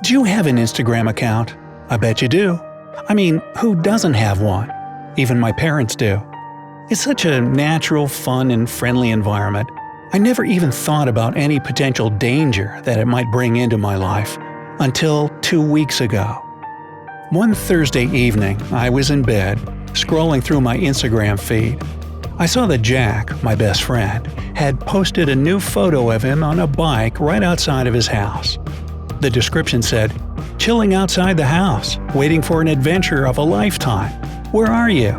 Do you have an Instagram account? I bet you do. I mean, who doesn't have one? Even my parents do. It's such a natural, fun, and friendly environment. I never even thought about any potential danger that it might bring into my life until 2 weeks ago. One Thursday evening, I was in bed, scrolling through my Instagram feed. I saw that Jack, my best friend, had posted a new photo of him on a bike right outside of his house. The description said, "Chilling outside the house, waiting for an adventure of a lifetime. Where are you?"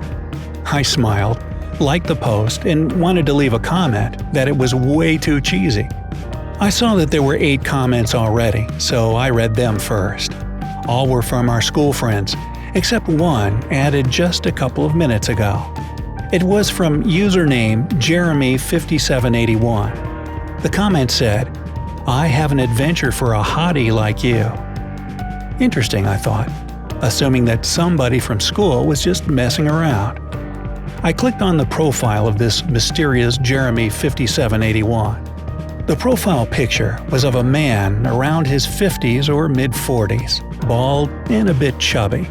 I smiled, liked the post, and wanted to leave a comment that it was way too cheesy. I saw that there were 8 comments already, so I read them first. All were from our school friends, except one added just a couple of minutes ago. It was from username Jeremy5781. The comment said, "I have an adventure for a hottie like you." Interesting, I thought, assuming that somebody from school was just messing around. I clicked on the profile of this mysterious Jeremy5781. The profile picture was of a man around his 50s or mid-40s, bald and a bit chubby.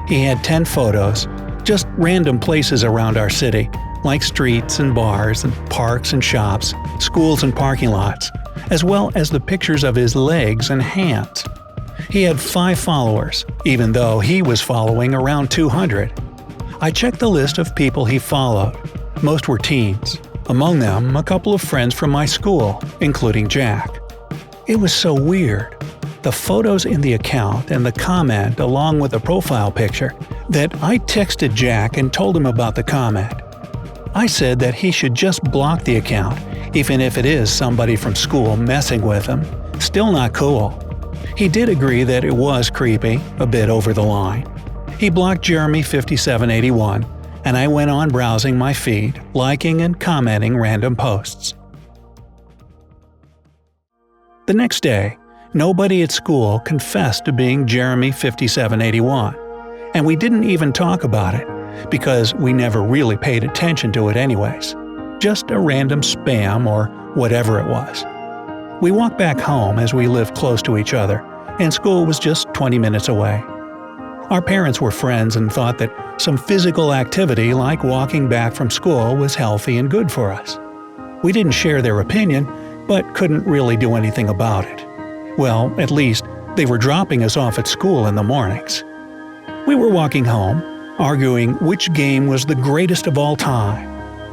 He had 10 photos, just random places around our city, like streets and bars and parks and shops, schools and parking lots, as well as the pictures of his legs and hands. He had 5 followers, even though he was following around 200. I checked the list of people he followed. Most were teens. Among them, a couple of friends from my school, including Jack. It was so weird. The photos in the account and the comment along with the profile picture that I texted Jack and told him about the comment. I said that he should just block the account, even if it is somebody from school messing with him. Still not cool. He did agree that it was creepy, a bit over the line. He blocked Jeremy5781, and I went on browsing my feed, liking and commenting random posts. The next day, nobody at school confessed to being Jeremy5781, and we didn't even talk about it, because we never really paid attention to it anyways. Just a random spam or whatever it was. We walked back home as we lived close to each other, and school was just 20 minutes away. Our parents were friends and thought that some physical activity like walking back from school was healthy and good for us. We didn't share their opinion, but couldn't really do anything about it. Well, at least they were dropping us off at school in the mornings. We were walking home, arguing which game was the greatest of all time.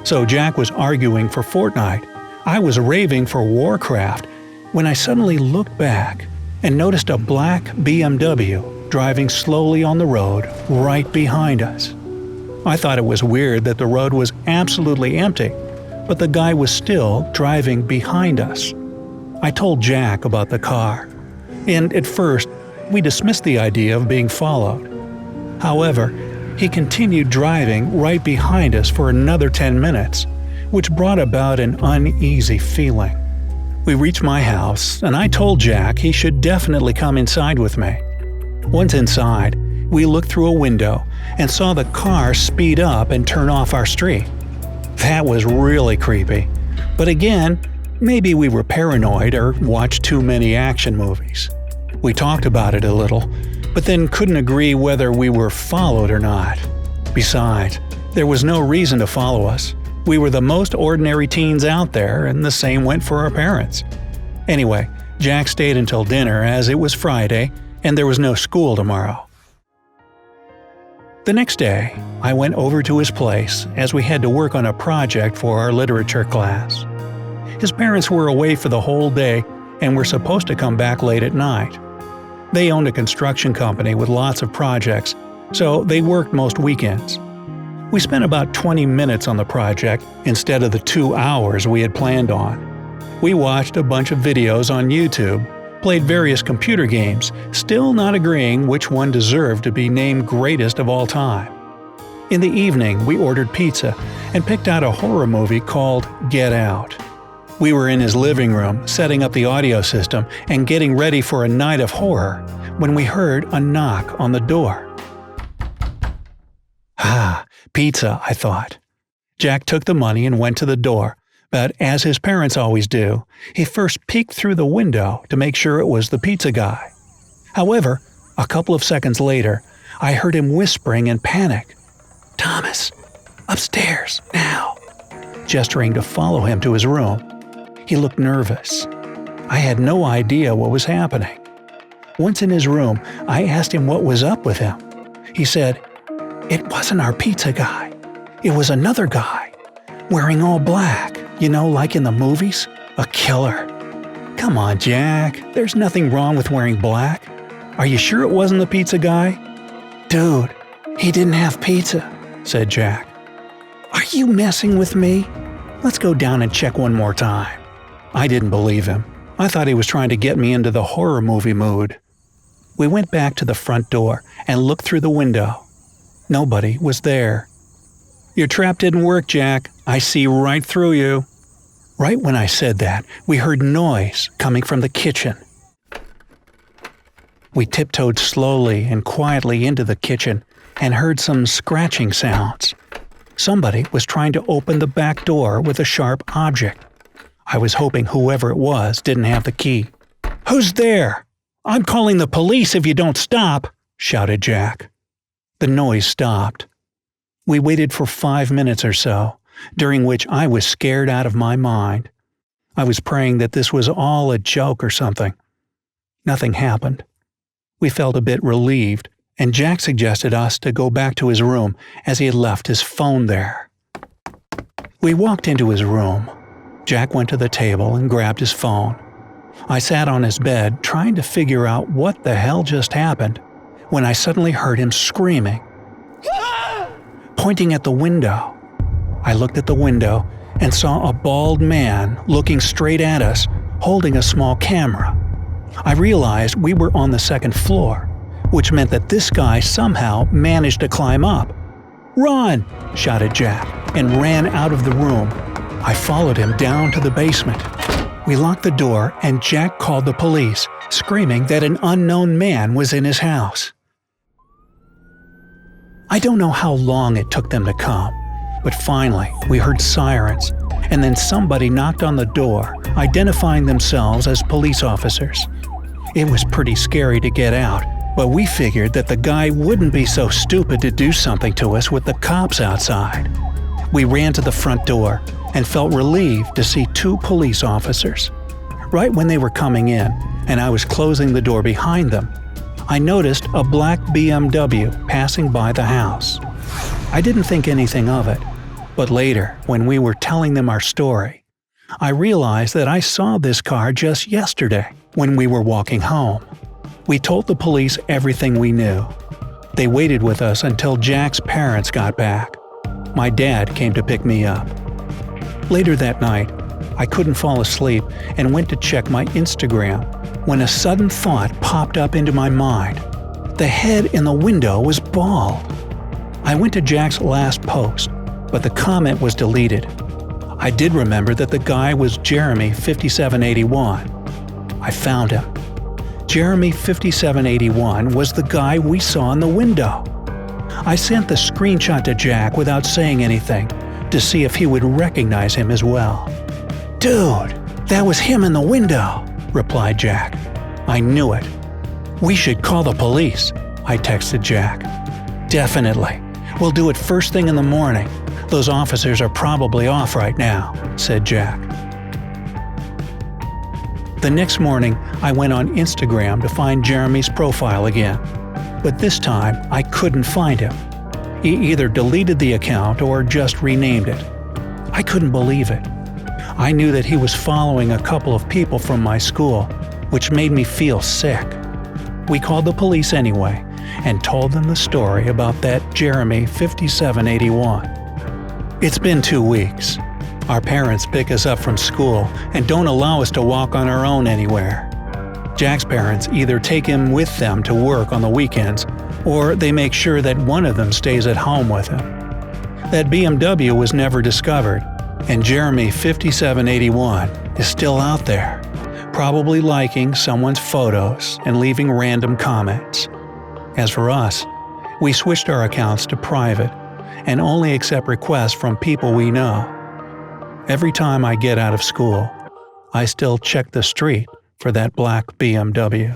So Jack was arguing for Fortnite. I was raving for Warcraft when I suddenly looked back and noticed a black BMW driving slowly on the road right behind us. I thought it was weird that the road was absolutely empty, but the guy was still driving behind us. I told Jack about the car, and at first, we dismissed the idea of being followed. However, he continued driving right behind us for another 10 minutes, which brought about an uneasy feeling. We reached my house, and I told Jack he should definitely come inside with me. Once inside, we looked through a window and saw the car speed up and turn off our street. That was really creepy. But again, maybe we were paranoid or watched too many action movies. We talked about it a little, but then couldn't agree whether we were followed or not. Besides, there was no reason to follow us. We were the most ordinary teens out there, and the same went for our parents. Anyway, Jack stayed until dinner as it was Friday, and there was no school tomorrow. The next day, I went over to his place as we had to work on a project for our literature class. His parents were away for the whole day and were supposed to come back late at night. They owned a construction company with lots of projects, so they worked most weekends. We spent about 20 minutes on the project instead of the 2 hours we had planned on. We watched a bunch of videos on YouTube, played various computer games, still not agreeing which one deserved to be named greatest of all time. In the evening, we ordered pizza and picked out a horror movie called Get Out. We were in his living room, setting up the audio system and getting ready for a night of horror, when we heard a knock on the door. Ah, pizza, I thought. Jack took the money and went to the door, but as his parents always do, he first peeked through the window to make sure it was the pizza guy. However, a couple of seconds later, I heard him whispering in panic, "Thomas, upstairs, now," gesturing to follow him to his room. He looked nervous. I had no idea what was happening. Once in his room, I asked him what was up with him. He said, "It wasn't our pizza guy. It was another guy, wearing all black, like in the movies, a killer." "Come on, Jack, there's nothing wrong with wearing black. Are you sure it wasn't the pizza guy?" "Dude, he didn't have pizza," said Jack. "Are you messing with me? Let's go down and check one more time." I didn't believe him. I thought he was trying to get me into the horror movie mood. We went back to the front door and looked through the window. Nobody was there. "Your trap didn't work, Jack. I see right through you." Right when I said that, we heard noise coming from the kitchen. We tiptoed slowly and quietly into the kitchen and heard some scratching sounds. Somebody was trying to open the back door with a sharp object. I was hoping whoever it was didn't have the key. "Who's there? I'm calling the police if you don't stop!" shouted Jack. The noise stopped. We waited for 5 minutes or so, during which I was scared out of my mind. I was praying that this was all a joke or something. Nothing happened. We felt a bit relieved, and Jack suggested us to go back to his room as he had left his phone there. We walked into his room. Jack went to the table and grabbed his phone. I sat on his bed trying to figure out what the hell just happened when I suddenly heard him screaming, pointing at the window. I looked at the window and saw a bald man looking straight at us, holding a small camera. I realized we were on the second floor, which meant that this guy somehow managed to climb up. "Run!" shouted Jack, and ran out of the room. I followed him down to the basement. We locked the door and Jack called the police, screaming that an unknown man was in his house. I don't know how long it took them to come, but finally we heard sirens, and then somebody knocked on the door, identifying themselves as police officers. It was pretty scary to get out, but we figured that the guy wouldn't be so stupid to do something to us with the cops outside. We ran to the front door and felt relieved to see 2 police officers. Right when they were coming in, and I was closing the door behind them, I noticed a black BMW passing by the house. I didn't think anything of it, but later, when we were telling them our story, I realized that I saw this car just yesterday when we were walking home. We told the police everything we knew. They waited with us until Jack's parents got back. My dad came to pick me up. Later that night, I couldn't fall asleep and went to check my Instagram when a sudden thought popped up into my mind. The head in the window was bald. I went to Jack's last post, but the comment was deleted. I did remember that the guy was Jeremy 5781. I found him. Jeremy 5781 was the guy we saw in the window. I sent the screenshot to Jack without saying anything to see if he would recognize him as well. "Dude, that was him in the window," replied Jack. I knew it. "We should call the police," I texted Jack. "Definitely. We'll do it first thing in the morning. Those officers are probably off right now," said Jack. The next morning, I went on Instagram to find Jeremy's profile again. But this time, I couldn't find him. He either deleted the account or just renamed it. I couldn't believe it. I knew that he was following a couple of people from my school, which made me feel sick. We called the police anyway and told them the story about that Jeremy 5781. It's been 2 weeks. Our parents pick us up from school and don't allow us to walk on our own anywhere. Jack's parents either take him with them to work on the weekends, or they make sure that one of them stays at home with him. That BMW was never discovered, and Jeremy 5781 is still out there, probably liking someone's photos and leaving random comments. As for us, we switched our accounts to private and only accept requests from people we know. Every time I get out of school, I still check the street for that black BMW.